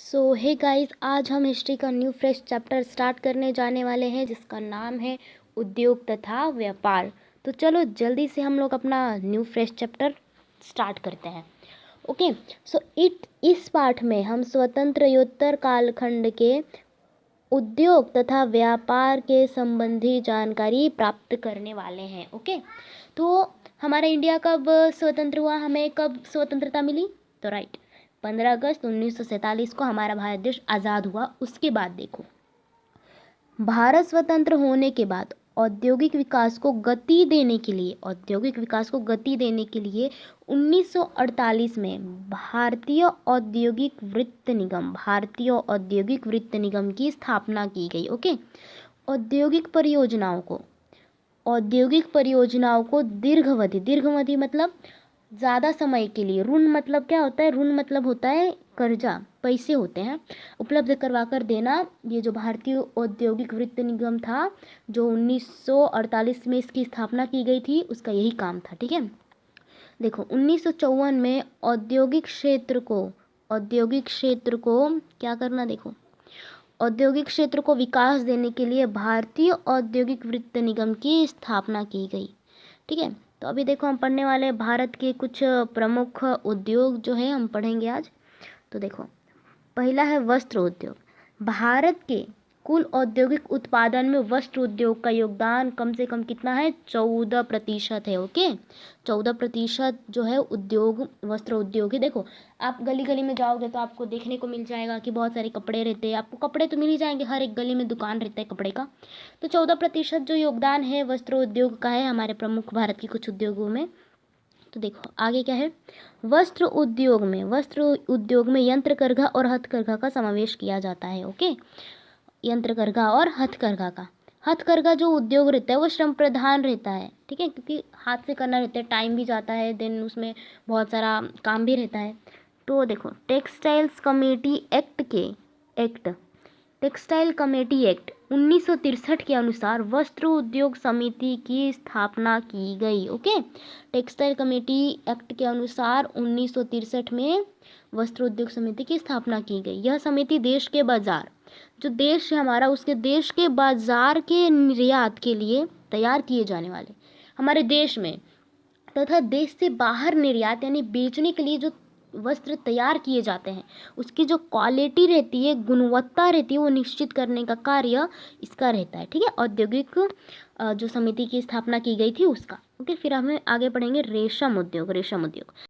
सो hey guys, आज हम history का न्यू फ्रेश चैप्टर स्टार्ट करने जाने वाले हैं जिसका नाम है उद्योग तथा व्यापार। तो चलो जल्दी से हम लोग अपना न्यू फ्रेश चैप्टर स्टार्ट करते हैं। ओके, सो इस पाठ में हम स्वतंत्रोत्तर कालखंड के उद्योग तथा व्यापार के संबंधी जानकारी प्राप्त करने वाले हैं। ओके, तो हमारा इंडिया कब स्वतंत्र हुआ, हमें कब स्वतंत्रता मिली? तो राइट, 15 अगस्त 1947 को हमारा भारत देश आज़ाद हुआ। उसके बाद देखो, भारत स्वतंत्र होने के बाद औद्योगिक विकास को गति देने के लिए 1948 में भारतीय औद्योगिक वृत्त निगम की स्थापना की गई। ओके, औद्योगिक परियोजनाओं को दीर्घावधि मतलब ज़्यादा समय के लिए, ऋण मतलब क्या होता है? ऋण मतलब होता है कर्जा, पैसे होते हैं, उपलब्ध करवा कर देना। ये जो भारतीय औद्योगिक वृत्त निगम था, जो 1948 में इसकी स्थापना की गई थी, उसका यही काम था। ठीक है, देखो 1954 में औद्योगिक क्षेत्र को क्या करना, देखो औद्योगिक क्षेत्र को विकास देने के लिए भारतीय औद्योगिक वृत्त निगम की स्थापना की गई। ठीक है, तो अभी देखो हम पढ़ने वाले भारत के कुछ प्रमुख उद्योग जो है हम पढ़ेंगे आज। तो देखो, पहला है वस्त्र उद्योग। भारत के कुल औद्योगिक उत्पादन में वस्त्र उद्योग का योगदान कम से कम कितना है? 14% है। ओके, 14% जो है वस्त्र उद्योग है। देखो, आप गली गली में जाओगे तो आपको देखने को मिल जाएगा कि बहुत सारे कपड़े रहते हैं। आपको कपड़े तो मिल ही जाएंगे, हर एक गली में दुकान रहता है कपड़े का। तो 14% जो योगदान है वस्त्र उद्योग का है हमारे प्रमुख भारत के कुछ उद्योगों में। तो देखो आगे क्या है, वस्त्र उद्योग में यंत्रकरघा और हथकरघा का समावेश किया जाता है। ओके, यंत्रकरघा और हथकरघा जो उद्योग रहता है वो श्रम प्रधान रहता है। ठीक है, क्योंकि हाथ से करना रहता है, टाइम भी जाता है, देन उसमें बहुत सारा काम भी रहता है। तो देखो, टेक्सटाइल कमेटी एक्ट 1963 के अनुसार वस्त्र उद्योग समिति की स्थापना की गई। ओके, टेक्सटाइल कमेटी एक्ट के अनुसार 1963 में वस्त्र उद्योग समिति की स्थापना की गई। यह समिति देश के बाजार, जो देश है हमारा, उसके देश के बाजार के निर्यात के लिए तैयार किए जाने वाले हमारे देश में तथा देश से बाहर निर्यात यानी बेचने के लिए जो वस्त्र तैयार किए जाते हैं, उसकी जो क्वालिटी रहती है, गुणवत्ता रहती है, वो निश्चित करने का कार्य इसका रहता है। ठीक है, औद्योगिक जो समिति की स्थापना की गई थी उसका। ओके, फिर हमें आगे पढ़ेंगे रेशम उद्योग।